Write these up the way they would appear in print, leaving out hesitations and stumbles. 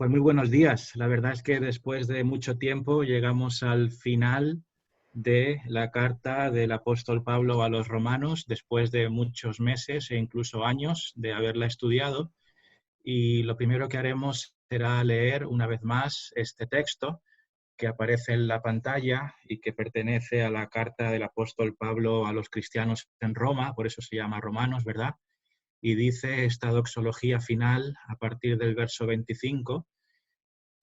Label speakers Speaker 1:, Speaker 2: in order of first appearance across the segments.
Speaker 1: Pues muy buenos días. La verdad es que después de mucho tiempo llegamos al final de la carta del apóstol Pablo a los romanos, después de muchos meses e incluso años de haberla estudiado. Y lo primero que haremos será leer una vez más este texto que aparece en la pantalla y que pertenece a la carta del apóstol Pablo a los cristianos en Roma, por eso se llama Romanos, ¿verdad? Y dice esta doxología final a partir del verso 25,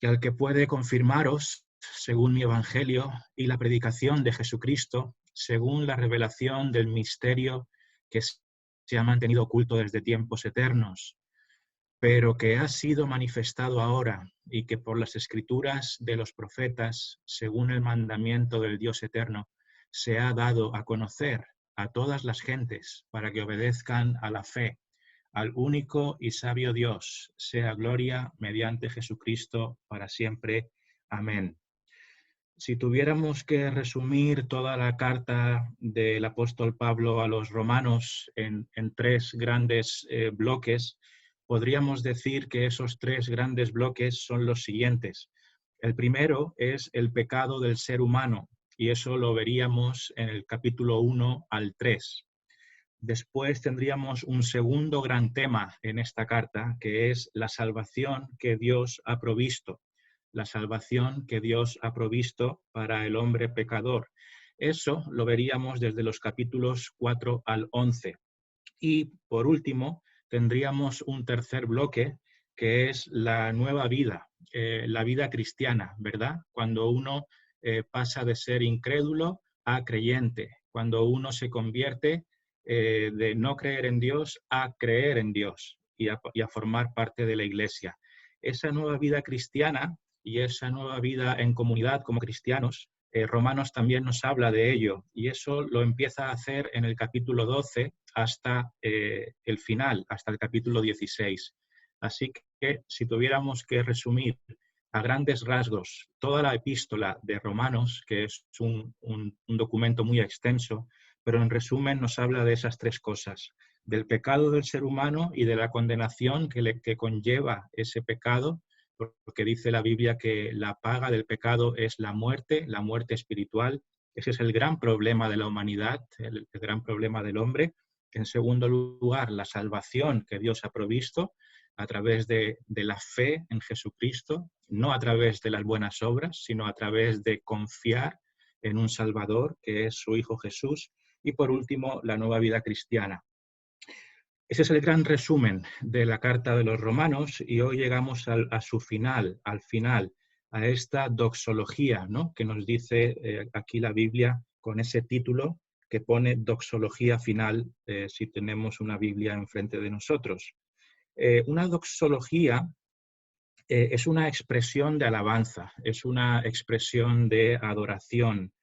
Speaker 1: que al que puede confirmaros, según mi evangelio y la predicación de Jesucristo, según la revelación del misterio que se ha mantenido oculto desde tiempos eternos, pero que ha sido manifestado ahora y que por las escrituras de los profetas, según el mandamiento del Dios eterno, se ha dado a conocer a todas las gentes para que obedezcan a la fe. Al único y sabio Dios, sea gloria mediante Jesucristo para siempre. Amén. Si tuviéramos que resumir toda la carta del apóstol Pablo a los romanos en tres grandes bloques, podríamos decir que esos tres grandes bloques son los siguientes. El primero es el pecado del ser humano, y eso lo veríamos en el capítulo 1 al 3. Después tendríamos un segundo gran tema en esta carta, que es la salvación que Dios ha provisto. La salvación que Dios ha provisto para el hombre pecador. Eso lo veríamos desde los capítulos 4 al 11. Y por último, tendríamos un tercer bloque, que es la nueva vida, la vida cristiana, ¿verdad? Cuando uno pasa de ser incrédulo a creyente, cuando uno se convierte de no creer en Dios a creer en Dios y a formar parte de la iglesia. Esa nueva vida cristiana y esa nueva vida en comunidad como cristianos, Romanos también nos habla de ello, y eso lo empieza a hacer en el capítulo 12 hasta el final, hasta el capítulo 16. Así que si tuviéramos que resumir a grandes rasgos toda la epístola de Romanos, que es un documento muy extenso, pero en resumen nos habla de esas tres cosas: del pecado del ser humano y de la condenación que conlleva ese pecado, porque dice la Biblia que la paga del pecado es la muerte espiritual. Ese es el gran problema de la humanidad, el gran problema del hombre. En segundo lugar, la salvación que Dios ha provisto a través de la fe en Jesucristo, no a través de las buenas obras, sino a través de confiar en un Salvador, que es su Hijo Jesús. Y por último, la nueva vida cristiana. Ese es el gran resumen de la carta de los romanos, y hoy llegamos a su final, al final, a esta doxología, ¿no?, que nos dice aquí la Biblia con ese título que pone doxología final, si tenemos una Biblia enfrente de nosotros. Una doxología es una expresión de alabanza, es una expresión de adoración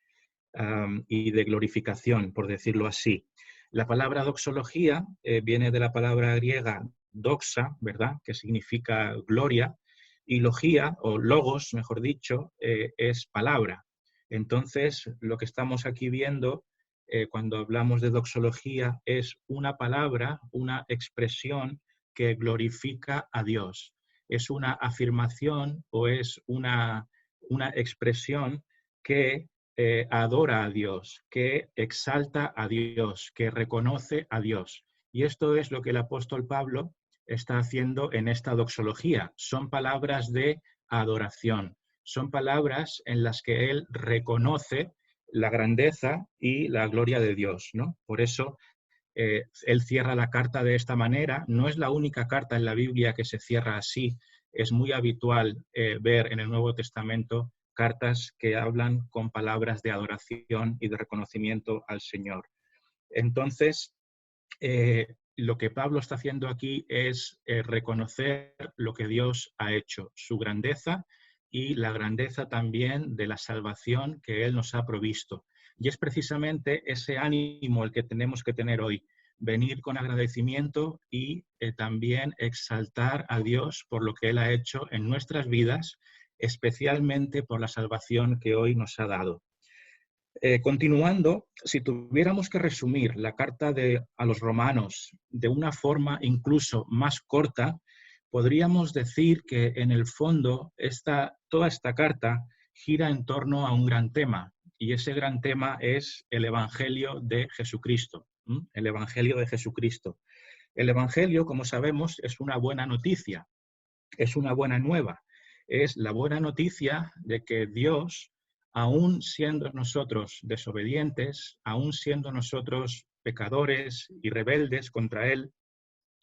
Speaker 1: y de glorificación, por decirlo así. La palabra doxología viene de la palabra griega doxa, ¿verdad?, que significa gloria, y logía, o logos, mejor dicho, es palabra. Entonces, lo que estamos aquí viendo cuando hablamos de doxología es una palabra, una expresión que glorifica a Dios. Es una afirmación o es una expresión que adora a Dios, que exalta a Dios, que reconoce a Dios. Y esto es lo que el apóstol Pablo está haciendo en esta doxología. Son palabras de adoración, son palabras en las que él reconoce la grandeza y la gloria de Dios, ¿no? Por eso él cierra la carta de esta manera. No es la única carta en la Biblia que se cierra así. Es muy habitual ver en el Nuevo Testamento cartas que hablan con palabras de adoración y de reconocimiento al Señor. Entonces, lo que Pablo está haciendo aquí es reconocer lo que Dios ha hecho, su grandeza y la grandeza también de la salvación que Él nos ha provisto. Y es precisamente ese ánimo el que tenemos que tener hoy, venir con agradecimiento y también exaltar a Dios por lo que Él ha hecho en nuestras vidas, especialmente por la salvación que hoy nos ha dado. Continuando, si tuviéramos que resumir la carta a los romanos de una forma incluso más corta, podríamos decir que en el fondo toda esta carta gira en torno a un gran tema, y ese gran tema es el Evangelio de Jesucristo. El Evangelio de Jesucristo. El Evangelio, como sabemos, es una buena noticia, es una buena nueva. Es la buena noticia de que Dios, aun siendo nosotros desobedientes, aun siendo nosotros pecadores y rebeldes contra Él,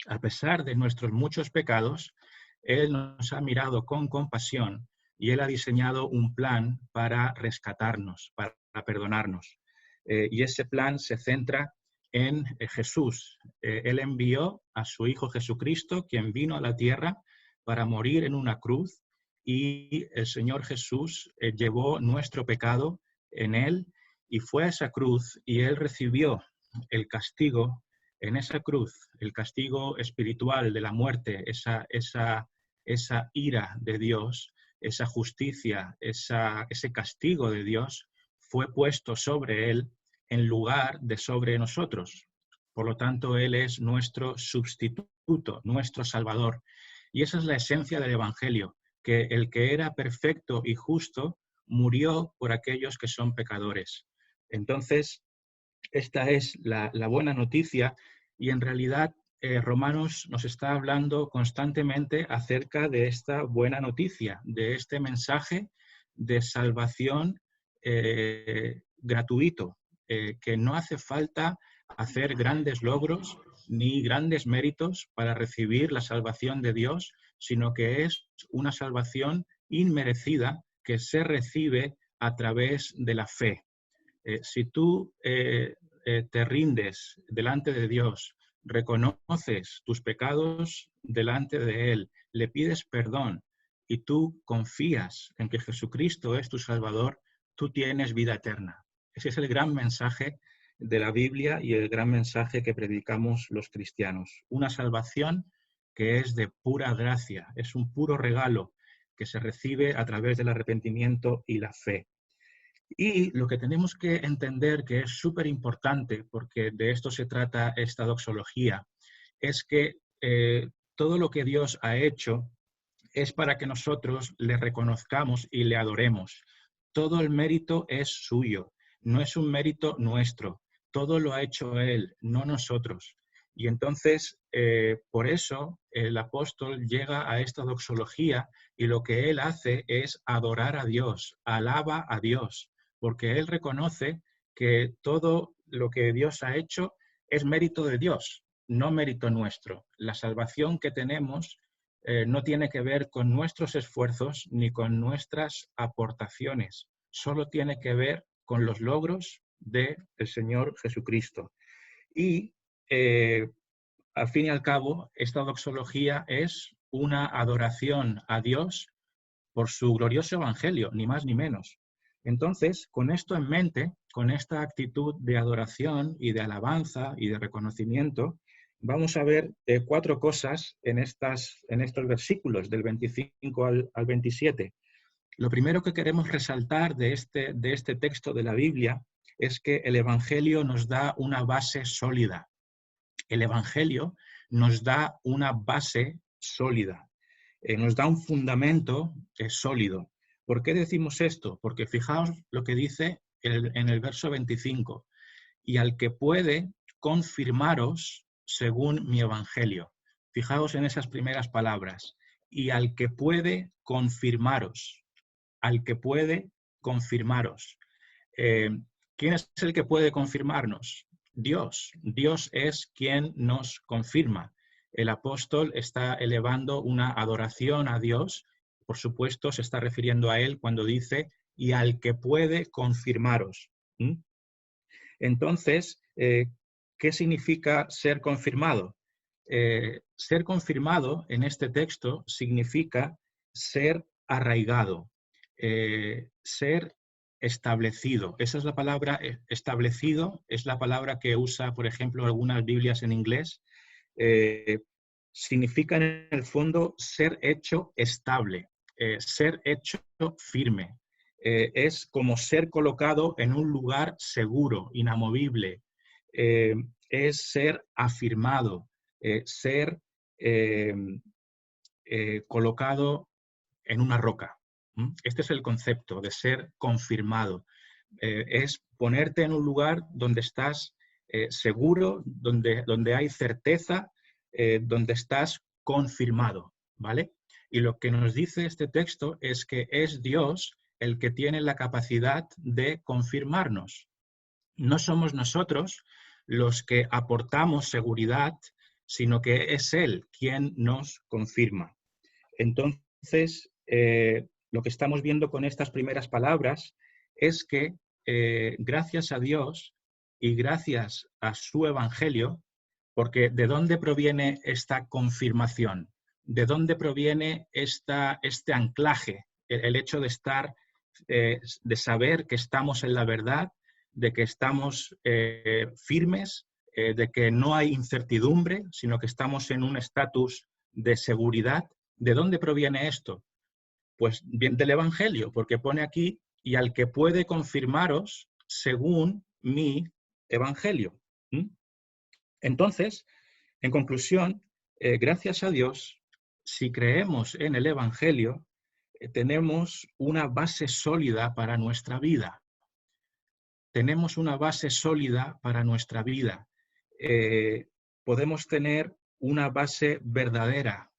Speaker 1: a pesar de nuestros muchos pecados, Él nos ha mirado con compasión y Él ha diseñado un plan para rescatarnos, para perdonarnos. Y ese plan se centra en Jesús. Él envió a su Hijo Jesucristo, quien vino a la tierra para morir en una cruz, y el Señor Jesús llevó nuestro pecado en Él y fue a esa cruz y Él recibió el castigo en esa cruz, el castigo espiritual de la muerte, esa ira de Dios, esa justicia, ese castigo de Dios, fue puesto sobre Él en lugar de sobre nosotros. Por lo tanto, Él es nuestro sustituto, nuestro Salvador. Y esa es la esencia del Evangelio, que el que era perfecto y justo murió por aquellos que son pecadores. Entonces, esta es la buena noticia, y en realidad Romanos nos está hablando constantemente acerca de esta buena noticia, de este mensaje de salvación gratuito, que no hace falta hacer grandes logros ni grandes méritos para recibir la salvación de Dios, sino que es una salvación inmerecida que se recibe a través de la fe. Si tú te rindes delante de Dios, reconoces tus pecados delante de Él, le pides perdón y tú confías en que Jesucristo es tu Salvador, tú tienes vida eterna. Ese es el gran mensaje de la Biblia y el gran mensaje que predicamos los cristianos. Una salvación que es de pura gracia, es un puro regalo que se recibe a través del arrepentimiento y la fe. Y lo que tenemos que entender, que es súper importante, porque de esto se trata esta doxología, es que todo lo que Dios ha hecho es para que nosotros le reconozcamos y le adoremos. Todo el mérito es suyo, no es un mérito nuestro. Todo lo ha hecho Él, no nosotros. Y entonces, por eso, el apóstol llega a esta doxología y lo que él hace es adorar a Dios, alaba a Dios, porque él reconoce que todo lo que Dios ha hecho es mérito de Dios, no mérito nuestro. La salvación que tenemos no tiene que ver con nuestros esfuerzos ni con nuestras aportaciones, solo tiene que ver con los logros del Señor Jesucristo. Y al fin y al cabo, esta doxología es una adoración a Dios por su glorioso evangelio, ni más ni menos. Entonces, con esto en mente, con esta actitud de adoración y de alabanza y de reconocimiento, vamos a ver 4 cosas en estos versículos del 25 al 27. Lo primero que queremos resaltar de este texto de la Biblia es que el evangelio nos da una base sólida. El evangelio nos da una base sólida. Nos da un fundamento sólido. ¿Por qué decimos esto? Porque fijaos lo que dice en el verso 25. Y al que puede confirmaros según mi evangelio. Fijaos en esas primeras palabras. Y al que puede confirmaros. Al que puede confirmaros. ¿Quién es el que puede confirmarnos? Dios. Dios es quien nos confirma. El apóstol está elevando una adoración a Dios. Por supuesto, se está refiriendo a Él cuando dice, y al que puede confirmaros. Entonces, ¿qué significa ser confirmado? Ser confirmado en este texto significa ser arraigado, ser establecido. Esa es la palabra, establecido, es la palabra que usa, por ejemplo, algunas Biblias en inglés. Significa en el fondo ser hecho estable, ser hecho firme. Es como ser colocado en un lugar seguro, inamovible. Es ser afirmado, ser colocado en una roca. Este es el concepto de ser confirmado. Es ponerte en un lugar donde estás seguro, donde hay certeza, donde estás confirmado, ¿vale? Y lo que nos dice este texto es que es Dios el que tiene la capacidad de confirmarnos. No somos nosotros los que aportamos seguridad, sino que es Él quien nos confirma. Entonces, lo que estamos viendo con estas primeras palabras es que gracias a Dios y gracias a su Evangelio, porque ¿de dónde proviene esta confirmación? ¿De dónde proviene este anclaje? El hecho de estar, de saber que estamos en la verdad, de que estamos firmes, de que no hay incertidumbre, sino que estamos en un estatus de seguridad. ¿De dónde proviene esto? Pues bien del Evangelio, porque pone aquí, y al que puede confirmaros según mi Evangelio. Entonces, en conclusión, gracias a Dios, si creemos en el Evangelio, tenemos una base sólida para nuestra vida. Tenemos una base sólida para nuestra vida. Podemos tener una base verdadera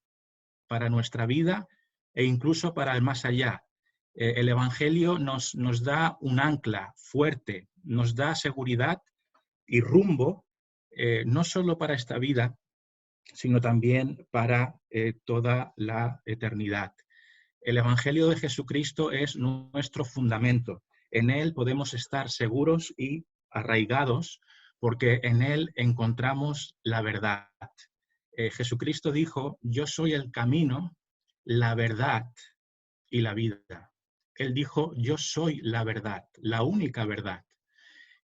Speaker 1: para nuestra vida e incluso para el más allá. El Evangelio nos da un ancla fuerte, nos da seguridad y rumbo, no solo para esta vida, sino también para toda la eternidad. El Evangelio de Jesucristo es nuestro fundamento. En él podemos estar seguros y arraigados porque en él encontramos la verdad. Jesucristo dijo, yo soy el camino, la verdad y la vida. Él dijo, yo soy la verdad, la única verdad.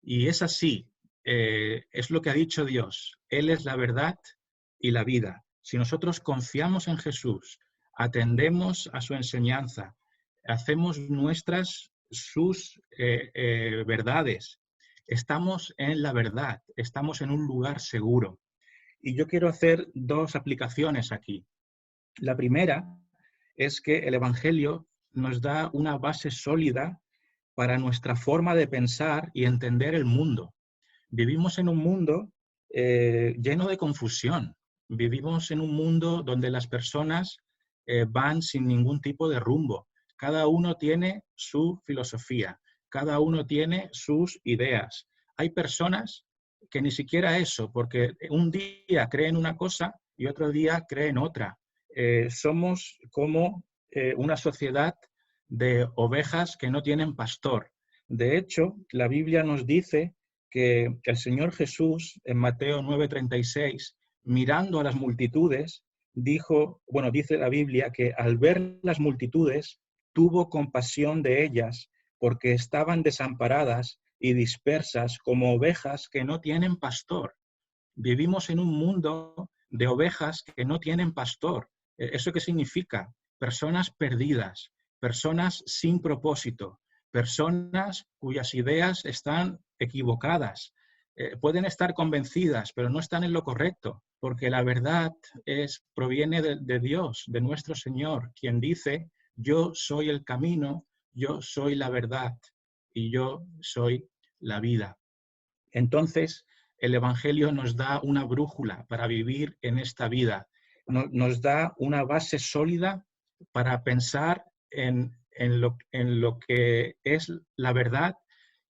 Speaker 1: Y es así, es lo que ha dicho Dios. Él es la verdad y la vida. Si nosotros confiamos en Jesús, atendemos a su enseñanza, hacemos nuestras sus verdades, estamos en la verdad, estamos en un lugar seguro. Y yo quiero hacer dos aplicaciones aquí. La primera es que el Evangelio nos da una base sólida para nuestra forma de pensar y entender el mundo. Vivimos en un mundo lleno de confusión. Vivimos en un mundo donde las personas van sin ningún tipo de rumbo. Cada uno tiene su filosofía, cada uno tiene sus ideas. Hay personas que ni siquiera eso, porque un día creen una cosa y otro día creen otra. Somos como una sociedad de ovejas que no tienen pastor. De hecho, la Biblia nos dice que el Señor Jesús, en Mateo 9:36, mirando a las multitudes, dijo, bueno, dice la Biblia que al ver las multitudes, tuvo compasión de ellas, porque estaban desamparadas y dispersas como ovejas que no tienen pastor. Vivimos en un mundo de ovejas que no tienen pastor. ¿Eso qué significa? Personas perdidas, personas sin propósito, personas cuyas ideas están equivocadas. Pueden estar convencidas, pero no están en lo correcto, porque la verdad proviene de Dios, de nuestro Señor, quien dice, yo soy el camino, yo soy la verdad y yo soy la vida. Entonces, el Evangelio nos da una brújula para vivir en esta vida, nos da una base sólida para pensar en lo que es la verdad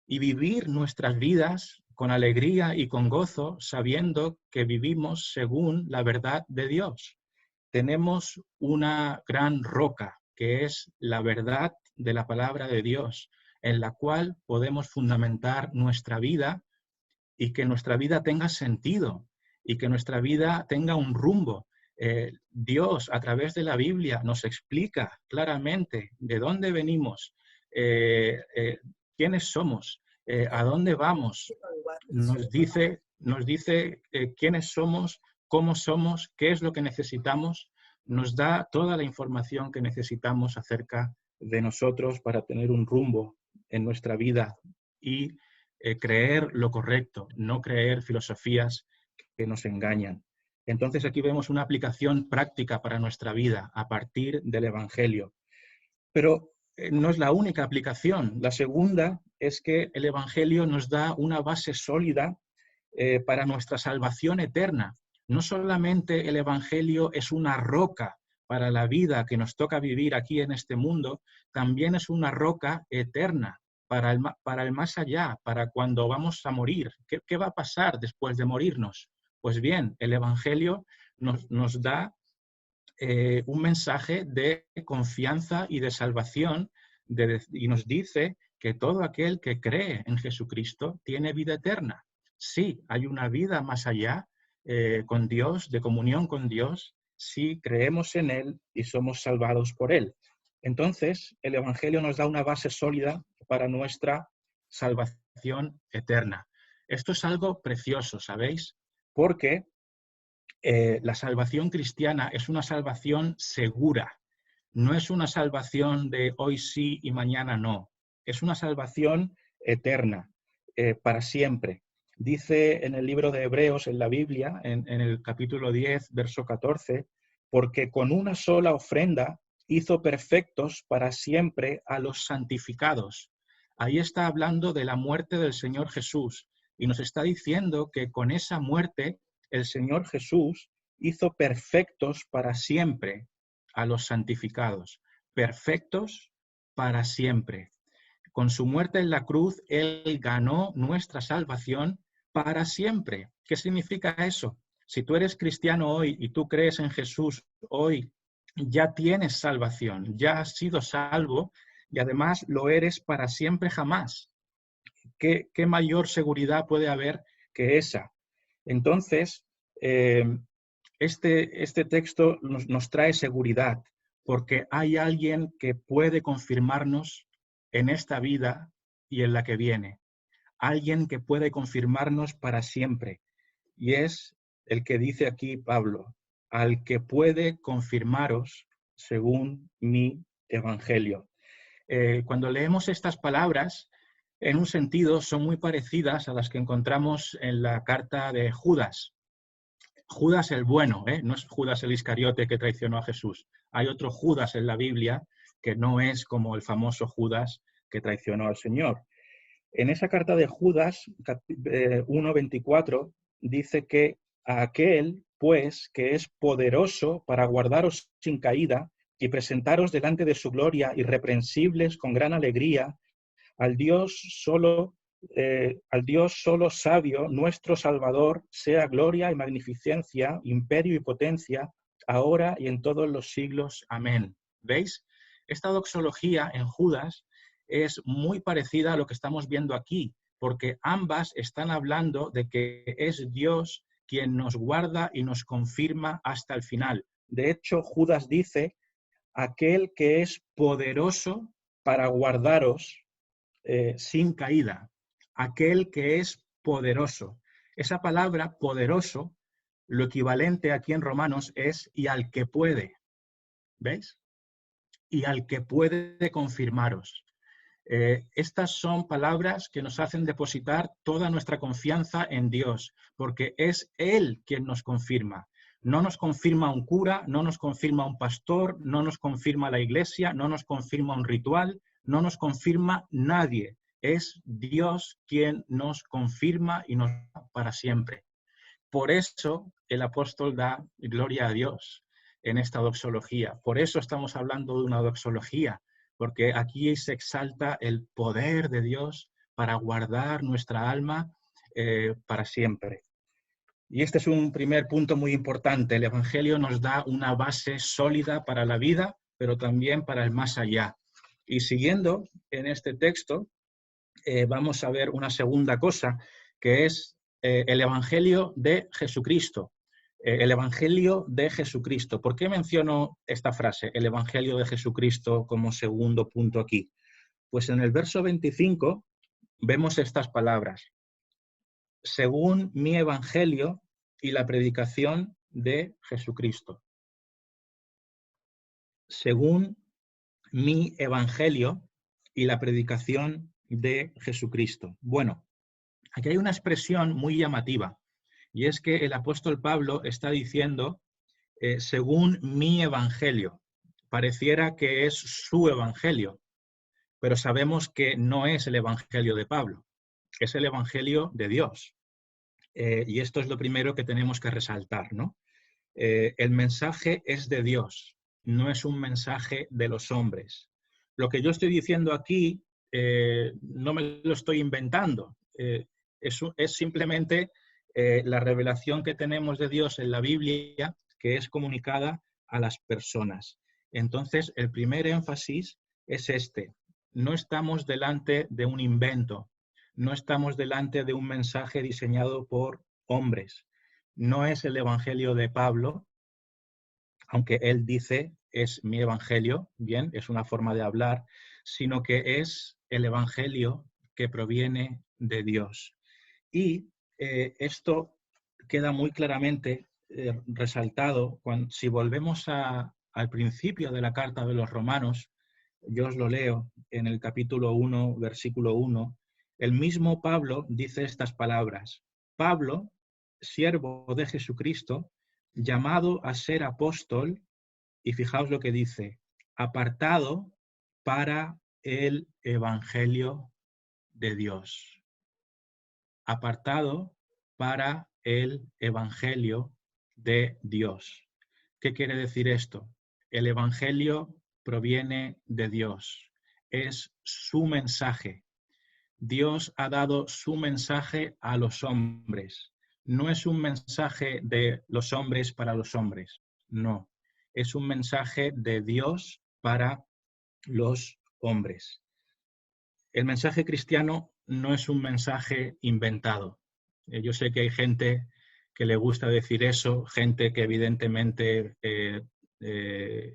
Speaker 1: y vivir nuestras vidas con alegría y con gozo, sabiendo que vivimos según la verdad de Dios. Tenemos una gran roca, que es la verdad de la palabra de Dios, en la cual podemos fundamentar nuestra vida y que nuestra vida tenga sentido y que nuestra vida tenga un rumbo. Dios, a través de la Biblia, nos explica claramente de dónde venimos, quiénes somos, a dónde vamos. Nos dice quiénes somos, cómo somos, qué es lo que necesitamos. Nos da toda la información que necesitamos acerca de nosotros para tener un rumbo en nuestra vida y creer lo correcto, no creer filosofías que nos engañan. Entonces aquí vemos una aplicación práctica para nuestra vida a partir del Evangelio. Pero no es la única aplicación. La segunda es que el Evangelio nos da una base sólida para nuestra salvación eterna. No solamente el Evangelio es una roca para la vida que nos toca vivir aquí en este mundo, también es una roca eterna para el más allá, para cuando vamos a morir. ¿Qué va a pasar después de morirnos? Pues bien, el Evangelio nos da un mensaje de confianza y de salvación y nos dice que todo aquel que cree en Jesucristo tiene vida eterna. Sí, hay una vida más allá con Dios, de comunión con Dios, si creemos en Él y somos salvados por Él. Entonces, el Evangelio nos da una base sólida para nuestra salvación eterna. Esto es algo precioso, ¿sabéis? Porque la salvación cristiana es una salvación segura. No es una salvación de hoy sí y mañana no. Es una salvación eterna, para siempre. Dice en el libro de Hebreos, en la Biblia, en el capítulo 10, verso 14, porque con una sola ofrenda hizo perfectos para siempre a los santificados. Ahí está hablando de la muerte del Señor Jesús y nos está diciendo que con esa muerte el Señor Jesús hizo perfectos para siempre a los santificados, perfectos para siempre. Con su muerte en la cruz, Él ganó nuestra salvación para siempre. ¿Qué significa eso? Si tú eres cristiano hoy y tú crees en Jesús hoy, ya tienes salvación, ya has sido salvo y además lo eres para siempre jamás. ¿Qué mayor seguridad puede haber que esa? Entonces, este texto nos trae seguridad, porque hay alguien que puede confirmarnos en esta vida y en la que viene. Alguien que puede confirmarnos para siempre. Y es el que dice aquí Pablo, al que puede confirmaros según mi evangelio. Cuando leemos estas palabras, en un sentido son muy parecidas a las que encontramos en la carta de Judas. Judas el bueno, no es Judas el Iscariote que traicionó a Jesús. Hay otro Judas en la Biblia que no es como el famoso Judas que traicionó al Señor. En esa carta de Judas 1:24 dice que a aquel, pues, que es poderoso para guardaros sin caída y presentaros delante de su gloria irreprensibles con gran alegría, al Dios solo sabio, nuestro Salvador, sea gloria y magnificencia, imperio y potencia, ahora y en todos los siglos. Amén. ¿Veis? Esta doxología en Judas es muy parecida a lo que estamos viendo aquí, porque ambas están hablando de que es Dios quien nos guarda y nos confirma hasta el final. De hecho, Judas dice, aquel que es poderoso para guardaros sin caída, aquel que es poderoso. Esa palabra poderoso, lo equivalente aquí en Romanos es y al que puede, ¿veis? Y al que puede confirmaros. Estas son palabras que nos hacen depositar toda nuestra confianza en Dios, porque es Él quien nos confirma. No nos confirma un cura, no nos confirma un pastor, no nos confirma la iglesia, no nos confirma un ritual, no nos confirma nadie. Es Dios quien nos confirma y nos da para siempre. Por eso el apóstol da gloria a Dios en esta doxología. Por eso estamos hablando de una doxología, porque aquí se exalta el poder de Dios para guardar nuestra alma para siempre. Y este es un primer punto muy importante. El Evangelio nos da una base sólida para la vida, pero también para el más allá. Y siguiendo en este texto, vamos a ver una segunda cosa, que es el Evangelio de Jesucristo. El Evangelio de Jesucristo. ¿Por qué menciono esta frase, el Evangelio de Jesucristo, como segundo punto aquí? Pues en el verso 25 vemos estas palabras. Según mi Evangelio y la predicación de Jesucristo. Según mi Evangelio y la predicación de Jesucristo. Bueno, aquí hay una expresión muy llamativa Y es que el apóstol Pablo está diciendo, según mi evangelio. Pareciera que es su evangelio, pero sabemos que no es el evangelio de Pablo, es el evangelio de Dios. Y esto es lo primero que tenemos que resaltar, ¿no? El mensaje es de Dios, no es un mensaje de los hombres. Lo que yo estoy diciendo aquí no me lo estoy inventando, es simplemente la revelación que tenemos de Dios en la Biblia, que es comunicada a las personas. Entonces, el primer énfasis es este: no estamos delante de un invento, no estamos delante de un mensaje diseñado por hombres. No es el evangelio de Pablo, aunque él dice es mi evangelio, bien, es una forma de hablar, sino que es el evangelio que proviene de Dios. Y esto queda muy claramente resaltado si volvemos al principio de la carta de los Romanos. Yo os lo leo en el capítulo 1, versículo 1. El mismo Pablo dice estas palabras: Pablo, siervo de Jesucristo, llamado a ser apóstol, y fijaos lo que dice, apartado para el evangelio de Dios. Apartado para el evangelio de Dios. ¿Qué quiere decir esto? El evangelio proviene de Dios. Es su mensaje. Dios ha dado su mensaje a los hombres. No es un mensaje de los hombres para los hombres. No. Es un mensaje de Dios para los hombres. El mensaje cristiano no es un mensaje inventado. Yo sé que hay gente que le gusta decir eso, gente que evidentemente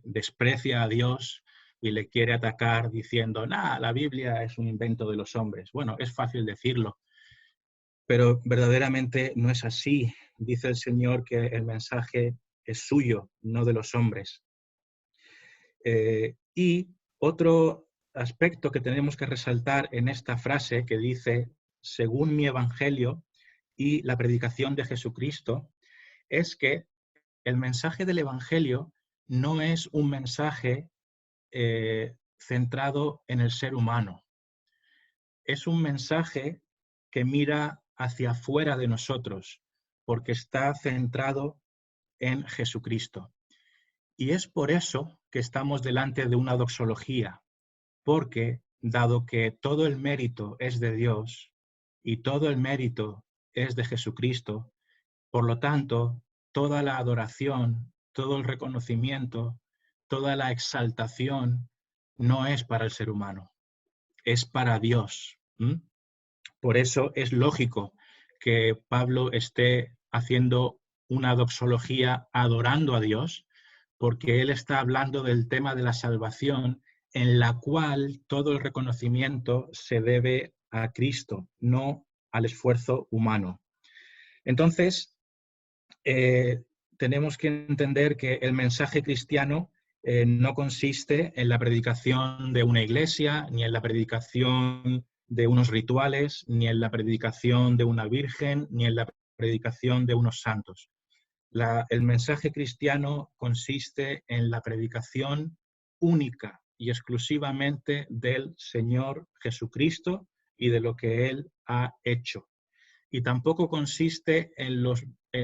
Speaker 1: desprecia a Dios y le quiere atacar diciendo, nah, la Biblia es un invento de los hombres. Bueno, es fácil decirlo, pero verdaderamente no es así. Dice el Señor que el mensaje es suyo, no de los hombres. Y otro aspecto que tenemos que resaltar en esta frase que dice, según mi evangelio y la predicación de Jesucristo, es que el mensaje del evangelio no es un mensaje centrado en el ser humano. Es un mensaje que mira hacia afuera de nosotros, porque está centrado en Jesucristo. Y es por eso que estamos delante de una doxología, porque dado que todo el mérito es de Dios y todo el mérito es de Jesucristo, por lo tanto, toda la adoración, todo el reconocimiento, toda la exaltación no es para el ser humano, es para Dios. Por eso es lógico que Pablo esté haciendo una doxología adorando a Dios, porque él está hablando del tema de la salvación, en la cual todo el reconocimiento se debe a Cristo, no al esfuerzo humano. Entonces, tenemos que entender que el mensaje cristiano no consiste en la predicación de una iglesia, ni en la predicación de unos rituales, ni en la predicación de una virgen, ni en la predicación de unos santos. El mensaje cristiano consiste en la predicación única y exclusivamente del Señor Jesucristo y de lo que Él ha hecho. Y tampoco consiste en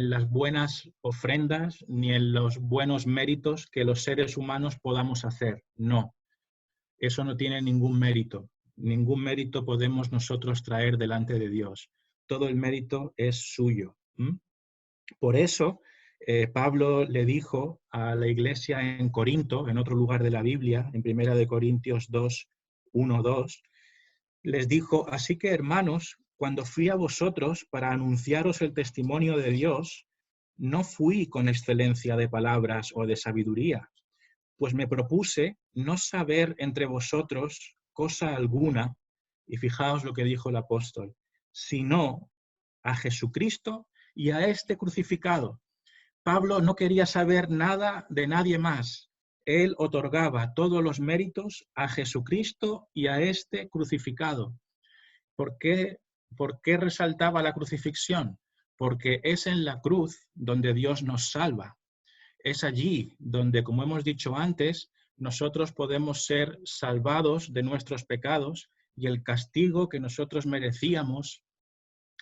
Speaker 1: las buenas ofrendas ni en los buenos méritos que los seres humanos podamos hacer. No, eso no tiene ningún mérito. Ningún mérito podemos nosotros traer delante de Dios. Todo el mérito es suyo. Por eso, Pablo le dijo a la iglesia en Corinto, en otro lugar de la Biblia, en 1 Corintios 2, 1, 2, les dijo, así que hermanos, cuando fui a vosotros para anunciaros el testimonio de Dios, no fui con excelencia de palabras o de sabiduría, pues me propuse no saber entre vosotros cosa alguna, y fijaos lo que dijo el apóstol, sino a Jesucristo y a este crucificado. Pablo no quería saber nada de nadie más. Él otorgaba todos los méritos a Jesucristo y a este crucificado. ¿Por qué resaltaba la crucifixión? porque es en la cruz donde Dios nos salva. Es allí donde, como hemos dicho antes, nosotros podemos ser salvados de nuestros pecados y el castigo que nosotros merecíamos,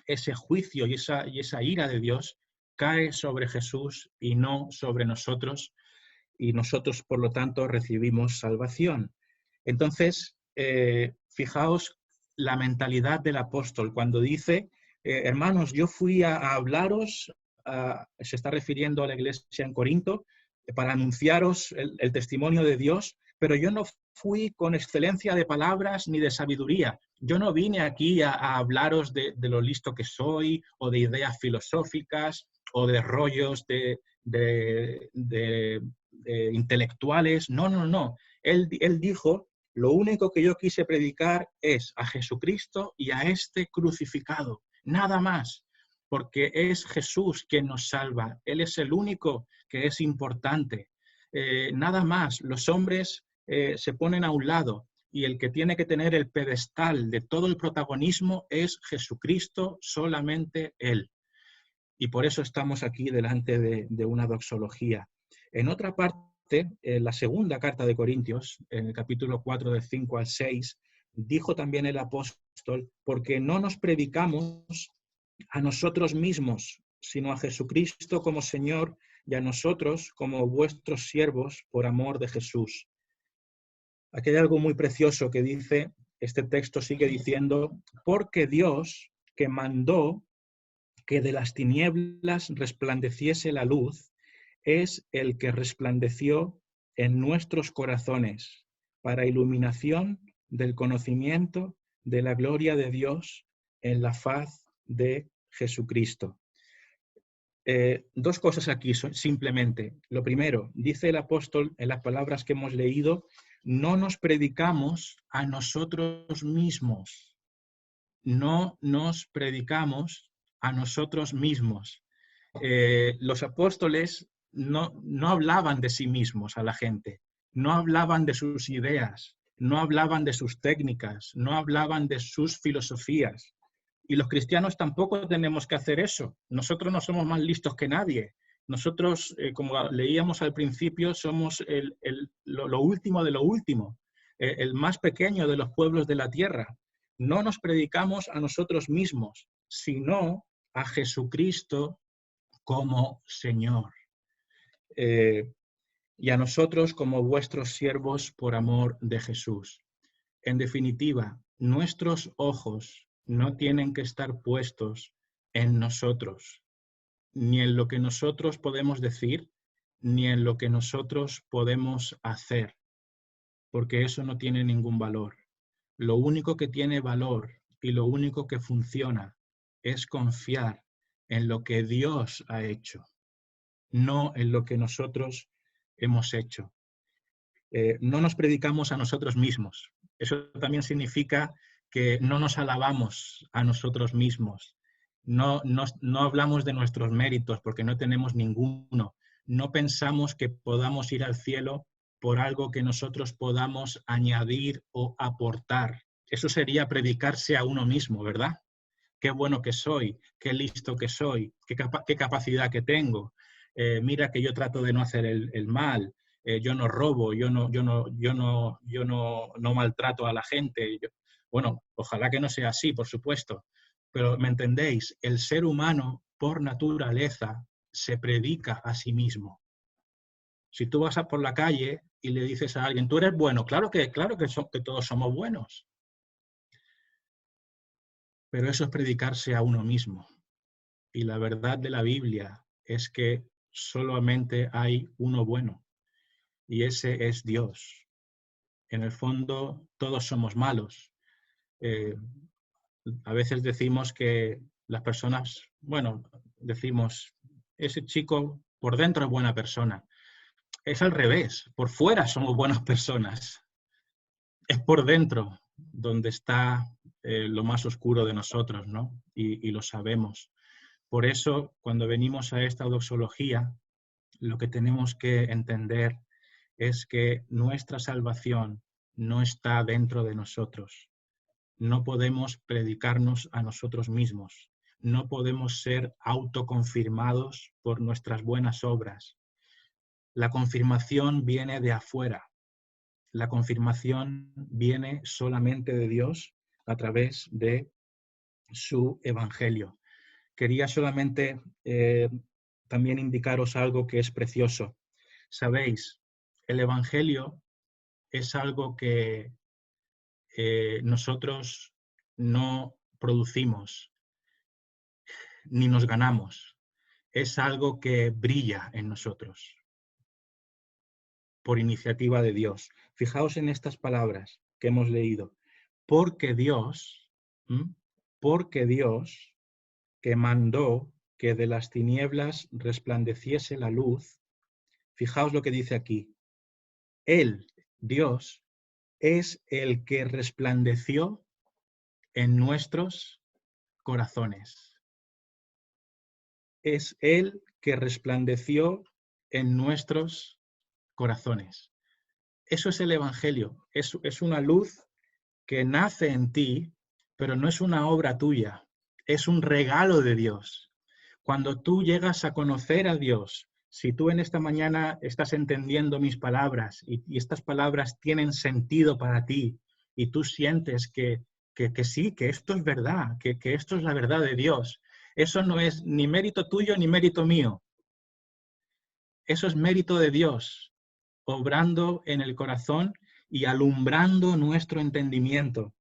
Speaker 1: ese juicio y esa ira de Dios, cae sobre Jesús y no sobre nosotros, y nosotros, por lo tanto, recibimos salvación. Entonces, fijaos la mentalidad del apóstol cuando dice, hermanos, yo fui a hablaros, se está refiriendo a la iglesia en Corinto, para anunciaros el testimonio de Dios, pero yo no fui con excelencia de palabras ni de sabiduría. Yo no vine aquí a hablaros de lo listo que soy, o de ideas filosóficas, o de rollos de intelectuales. No, no, no. Él dijo, lo único que yo quise predicar es a Jesucristo y a este crucificado. Nada más. Porque es Jesús quien nos salva. Él es el único que es importante. Nada más. Los hombres se ponen a un lado y el que tiene que tener el pedestal de todo el protagonismo es Jesucristo, solamente Él. Y por eso estamos aquí delante de una doxología. En otra parte, en la segunda carta de Corintios, en el capítulo 4, del 5 al 6, dijo también el apóstol, porque no nos predicamos a nosotros mismos, sino a Jesucristo como Señor y a nosotros como vuestros siervos por amor de Jesús. Aquí hay algo muy precioso que dice, este texto sigue diciendo, porque Dios, que mandó que de las tinieblas resplandeciese la luz, es el que resplandeció en nuestros corazones para iluminación del conocimiento de la gloria de Dios en la faz de Jesucristo. Dos cosas aquí simplemente. Lo primero, dice el apóstol en las palabras que hemos leído, no nos predicamos a nosotros mismos. No nos predicamos a nosotros mismos. Los apóstoles no hablaban de sí mismos a la gente, no hablaban de sus ideas, no hablaban de sus técnicas, no hablaban de sus filosofías. Y los cristianos tampoco tenemos que hacer eso. Nosotros no somos más listos que nadie. Nosotros, como leíamos al principio, somos lo último de lo último, el más pequeño de los pueblos de la tierra. No nos predicamos a nosotros mismos, sino a Jesucristo como Señor. Y a nosotros como vuestros siervos por amor de Jesús. En definitiva, nuestros ojos no tienen que estar puestos en nosotros, ni en lo que nosotros podemos decir, ni en lo que nosotros podemos hacer, porque eso no tiene ningún valor. Lo único que tiene valor y lo único que funciona es confiar en lo que Dios ha hecho, no en lo que nosotros hemos hecho. No nos predicamos a nosotros mismos. Eso también significa que no nos alabamos a nosotros mismos. No hablamos de nuestros méritos porque no tenemos ninguno. No pensamos que podamos ir al cielo por algo que nosotros podamos añadir o aportar. Eso sería predicarse a uno mismo, ¿verdad? Qué bueno que soy, qué listo que soy, qué capacidad que tengo. Mira que yo trato de no hacer el mal. Yo no robo, yo no maltrato a la gente. Bueno, ojalá que no sea así, por supuesto, pero ¿me entendéis? El ser humano, por naturaleza, se predica a sí mismo. Si tú vas por la calle y le dices a alguien, tú eres bueno, claro que todos somos buenos, pero eso es predicarse a uno mismo. Y la verdad de la Biblia es que solamente hay uno bueno, y ese es Dios. En el fondo, todos somos malos. A veces decimos que las personas, bueno, decimos, ese chico por dentro es buena persona. Es al revés, por fuera somos buenas personas. Es por dentro donde está lo más oscuro de nosotros, ¿no? Y lo sabemos. Por eso, cuando venimos a esta doxología, lo que tenemos que entender es que nuestra salvación no está dentro de nosotros. No podemos predicarnos a nosotros mismos. no podemos ser autoconfirmados por nuestras buenas obras. La confirmación viene de afuera. La confirmación viene solamente de Dios a través de su evangelio. Quería solamente también indicaros algo que es precioso. Sabéis, el evangelio es algo que nosotros no producimos ni nos ganamos. Es algo que brilla en nosotros por iniciativa de Dios. Fijaos en estas palabras que hemos leído. Porque Dios, porque Dios, que mandó que de las tinieblas resplandeciese la luz, fijaos lo que dice aquí. Él, Dios, es el que resplandeció en nuestros corazones. Es Él que resplandeció en nuestros corazones. Eso es el Evangelio. Es una luz que nace en ti, pero no es una obra tuya. Es un regalo de Dios. Cuando tú llegas a conocer a Dios, si tú en esta mañana estás entendiendo mis palabras y estas palabras tienen sentido para ti y tú sientes que sí, que esto es verdad, que esto es la verdad de Dios, eso no es ni mérito tuyo ni mérito mío. Eso es mérito de Dios, obrando en el corazón y alumbrando nuestro entendimiento.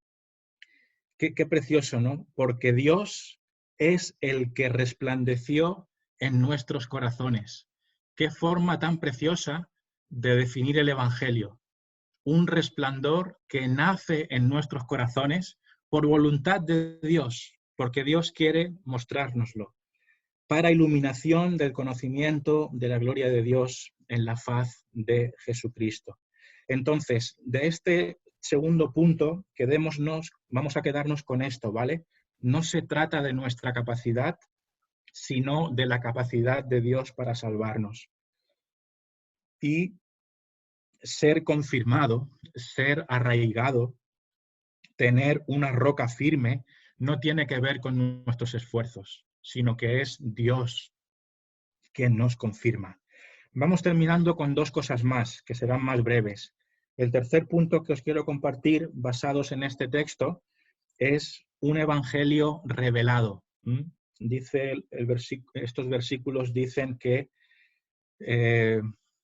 Speaker 1: Qué precioso, ¿no? Porque Dios es el que resplandeció en nuestros corazones. Qué forma tan preciosa de definir el Evangelio. Un resplandor que nace en nuestros corazones por voluntad de Dios, porque Dios quiere mostrárnoslo, para iluminación del conocimiento de la gloria de Dios en la faz de Jesucristo. Entonces, de este segundo punto, vamos a quedarnos con esto, ¿vale? No se trata de nuestra capacidad, sino de la capacidad de Dios para salvarnos. Y ser confirmado, ser arraigado, tener una roca firme, no tiene que ver con nuestros esfuerzos, sino que es Dios quien nos confirma. Vamos terminando con dos cosas más, que serán más breves. El tercer punto que os quiero compartir, basados en este texto, es un evangelio revelado. Dice estos versículos dicen que,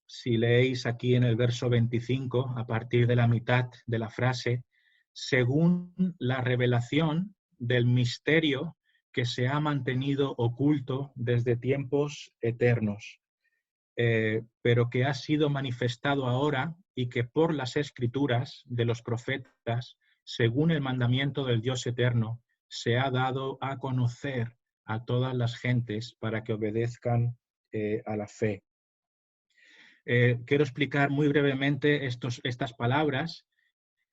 Speaker 1: si leéis aquí en el verso 25, a partir de la mitad de la frase, según la revelación del misterio que se ha mantenido oculto desde tiempos eternos, pero que ha sido manifestado ahora y que por las escrituras de los profetas, según el mandamiento del Dios eterno, se ha dado a conocer a todas las gentes para que obedezcan a la fe. Quiero explicar muy brevemente estas palabras.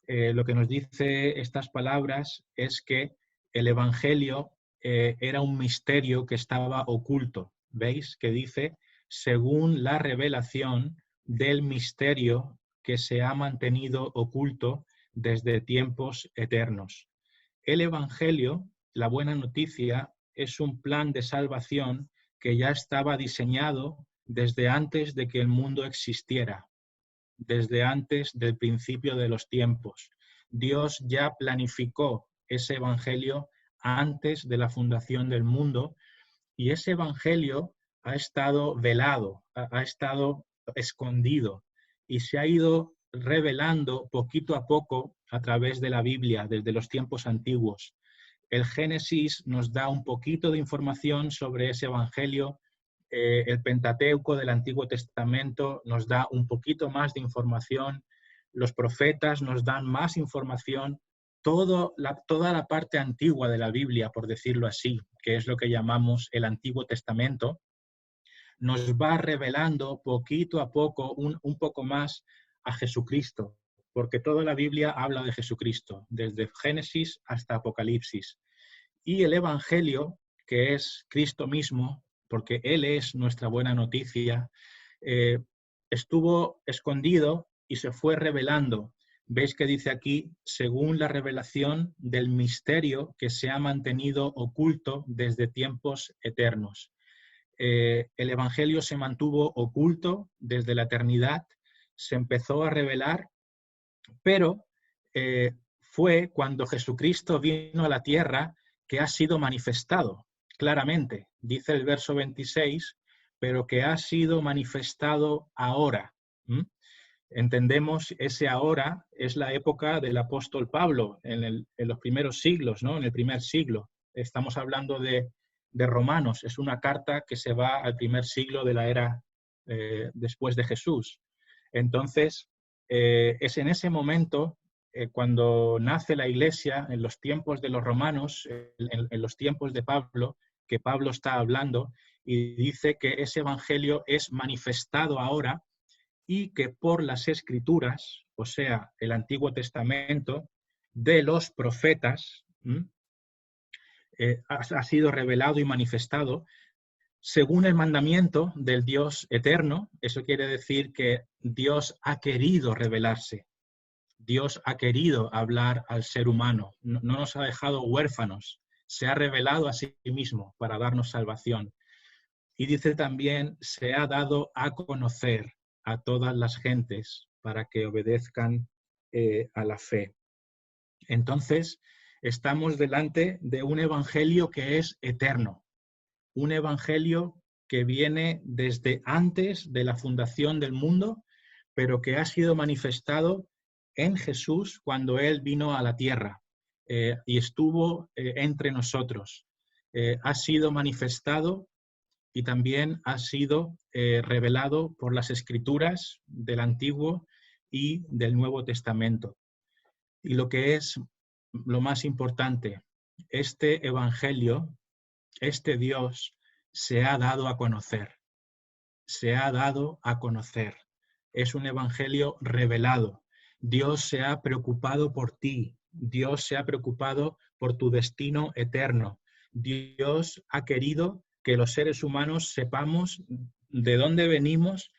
Speaker 1: Lo que nos dice estas palabras es que el Evangelio era un misterio que estaba oculto. ¿Veis? Que dice, según la revelación del misterio que se ha mantenido oculto desde tiempos eternos. El Evangelio, la buena noticia, es un plan de salvación que ya estaba diseñado desde antes de que el mundo existiera, desde antes del principio de los tiempos. Dios ya planificó ese evangelio antes de la fundación del mundo y ese evangelio ha estado velado, ha estado escondido y se ha ido revelando poquito a poco a través de la Biblia desde los tiempos antiguos. El Génesis nos da un poquito de información sobre ese evangelio. El Pentateuco del Antiguo Testamento nos da un poquito más de información. Los profetas nos dan más información. Toda la parte antigua de la Biblia, por decirlo así, que es lo que llamamos el Antiguo Testamento, nos va revelando poquito a poco, un poco más a Jesucristo, porque toda la Biblia habla de Jesucristo, desde Génesis hasta Apocalipsis. Y el Evangelio, que es Cristo mismo, porque Él es nuestra buena noticia, estuvo escondido y se fue revelando veis que dice aquí, según la revelación del misterio que se ha mantenido oculto desde tiempos eternos. El Evangelio se mantuvo oculto desde la eternidad, se empezó a revelar, pero fue cuando Jesucristo vino a la tierra que ha sido manifestado claramente. Dice el verso 26, pero que ha sido manifestado ahora. Entendemos ese ahora es la época del apóstol Pablo, en los primeros siglos, ¿no? En el primer siglo. Estamos hablando de Romanos, es una carta que se va al primer siglo de la era después de Jesús. Entonces, es en ese momento, cuando nace la iglesia, en los tiempos de los romanos, en los tiempos de Pablo, que Pablo está hablando y dice que ese evangelio es manifestado ahora y que por las escrituras, o sea, el Antiguo Testamento, de los profetas, ha sido revelado y manifestado según el mandamiento del Dios eterno. Eso quiere decir que Dios ha querido revelarse. Dios ha querido hablar al ser humano. No nos ha dejado huérfanos. Se ha revelado a sí mismo para darnos salvación. Y dice también, se ha dado a conocer a todas las gentes para que obedezcan a la fe. Entonces, estamos delante de un evangelio que es eterno, un evangelio que viene desde antes de la fundación del mundo, pero que ha sido manifestado en Jesús cuando Él vino a la tierra y estuvo entre nosotros. Ha sido manifestado y también ha sido revelado por las escrituras del Antiguo y del Nuevo Testamento. Y lo que es lo más importante, este evangelio, este Dios, se ha dado a conocer. Se ha dado a conocer. Es un evangelio revelado. Dios se ha preocupado por ti. Dios se ha preocupado por tu destino eterno. Dios ha querido que los seres humanos sepamos de dónde venimos,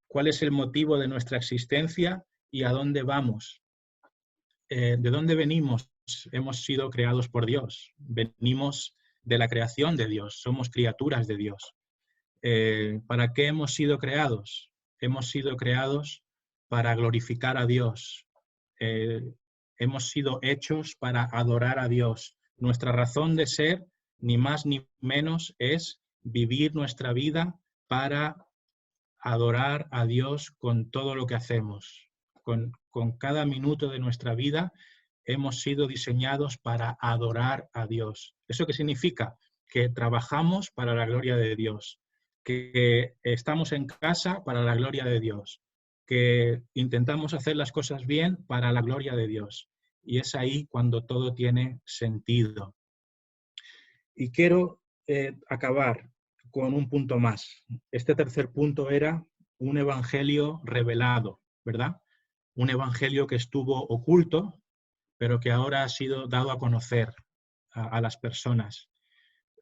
Speaker 1: cuál es el motivo de nuestra existencia y a dónde vamos. ¿De dónde venimos? Hemos sido creados por Dios. Venimos de la creación de Dios. Somos criaturas de Dios. ¿Para qué hemos sido creados? Hemos sido creados para glorificar a Dios. Hemos sido hechos para adorar a Dios. Nuestra razón de ser, ni más ni menos, es vivir nuestra vida para adorar a Dios con todo lo que hacemos. Con cada minuto de nuestra vida hemos sido diseñados para adorar a Dios. ¿Eso qué significa? Que trabajamos para la gloria de Dios, que estamos en casa para la gloria de Dios, que intentamos hacer las cosas bien para la gloria de Dios. Y es ahí cuando todo tiene sentido. Y quiero acabar con un punto más. Este tercer punto era un evangelio revelado, ¿verdad? Un evangelio que estuvo oculto, pero que ahora ha sido dado a conocer a las personas.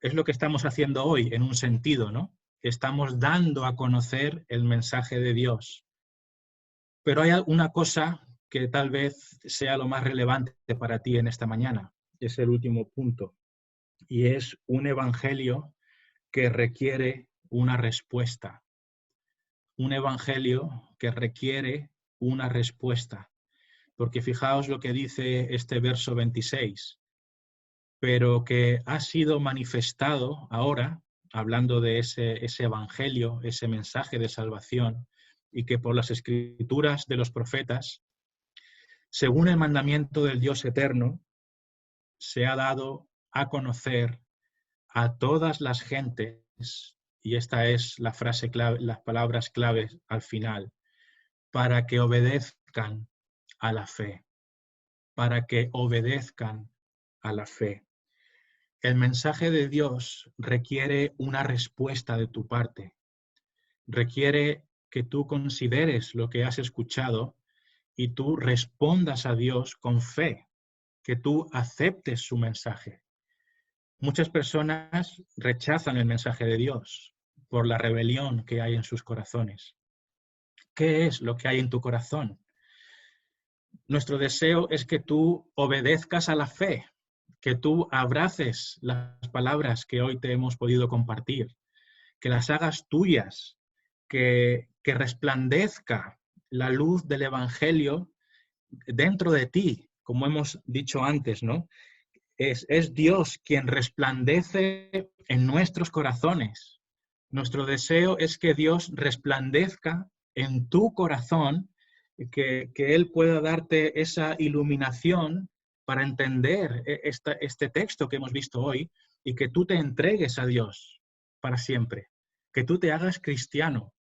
Speaker 1: Es lo que estamos haciendo hoy, en un sentido, ¿no? Estamos dando a conocer el mensaje de Dios. Pero hay una cosa que tal vez sea lo más relevante para ti en esta mañana. Es el último punto. Y es un evangelio que requiere una respuesta. Un evangelio que requiere una respuesta. Porque fijaos lo que dice este verso 26. Pero que ha sido manifestado ahora, hablando de ese evangelio, ese mensaje de salvación, y que por las escrituras de los profetas, según el mandamiento del Dios eterno, se ha dado a conocer a todas las gentes, y esta es la frase clave, las palabras claves al final, para que obedezcan a la fe, para que obedezcan a la fe. El mensaje de Dios requiere una respuesta de tu parte, requiere que tú consideres lo que has escuchado y tú respondas a Dios con fe, que tú aceptes su mensaje. Muchas personas rechazan el mensaje de Dios por la rebelión que hay en sus corazones. ¿Qué es lo que hay en tu corazón? Nuestro deseo es que tú obedezcas a la fe, que tú abraces las palabras que hoy te hemos podido compartir, que las hagas tuyas, que resplandezca la luz del Evangelio dentro de ti, como hemos dicho antes, ¿no? Es Dios quien resplandece en nuestros corazones. Nuestro deseo es que Dios resplandezca en tu corazón, que Él pueda darte esa iluminación para entender este texto que hemos visto hoy y que tú te entregues a Dios para siempre, que tú te hagas cristiano,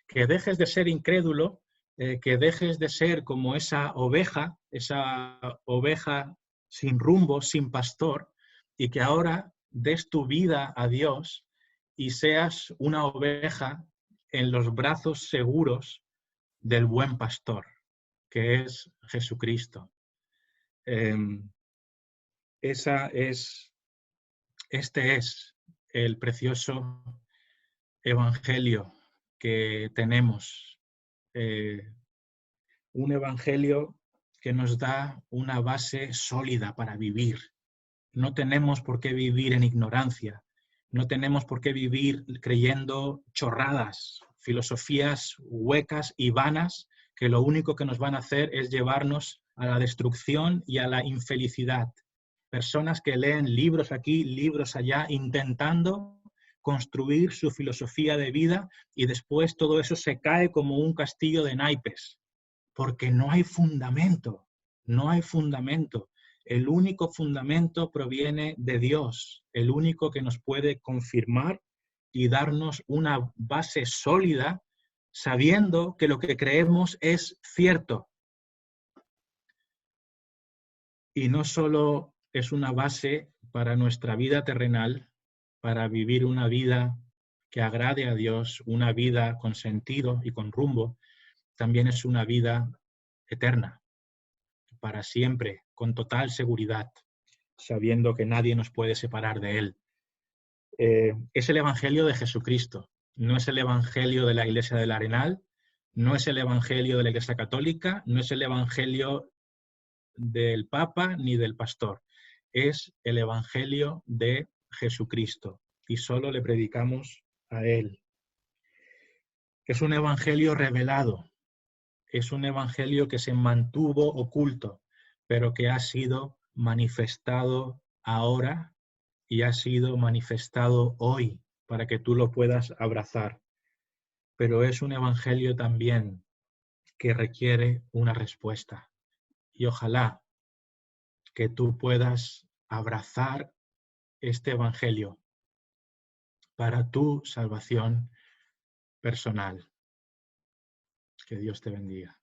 Speaker 1: que dejes de ser incrédulo, que dejes de ser como esa oveja sin rumbo, sin pastor, y que ahora des tu vida a Dios y seas una oveja en los brazos seguros del buen pastor, que es Jesucristo. Este es el precioso evangelio que tenemos. Un evangelio que nos da una base sólida para vivir. No tenemos por qué vivir en ignorancia. No tenemos por qué vivir creyendo chorradas, filosofías huecas y vanas que lo único que nos van a hacer es llevarnos a la destrucción y a la infelicidad. Personas que leen libros aquí, libros allá, intentando construir su filosofía de vida y después todo eso se cae como un castillo de naipes, porque no hay fundamento, no hay fundamento. El único fundamento proviene de Dios, el único que nos puede confirmar y darnos una base sólida, sabiendo que lo que creemos es cierto. Y no solo es una base para nuestra vida terrenal, para vivir una vida que agrade a Dios, una vida con sentido y con rumbo, también es una vida eterna, para siempre, con total seguridad, sabiendo que nadie nos puede separar de Él. Es el Evangelio de Jesucristo, no es el Evangelio de la Iglesia del Arenal, no es el Evangelio de la Iglesia Católica, no es el Evangelio del Papa ni del pastor, es el Evangelio de Jesucristo y solo le predicamos a Él. Es un Evangelio revelado, es un Evangelio que se mantuvo oculto, pero que ha sido manifestado ahora y ha sido manifestado hoy para que tú lo puedas abrazar. Pero es un Evangelio también que requiere una respuesta. Y ojalá que tú puedas abrazar este Evangelio para tu salvación personal. Que Dios te bendiga.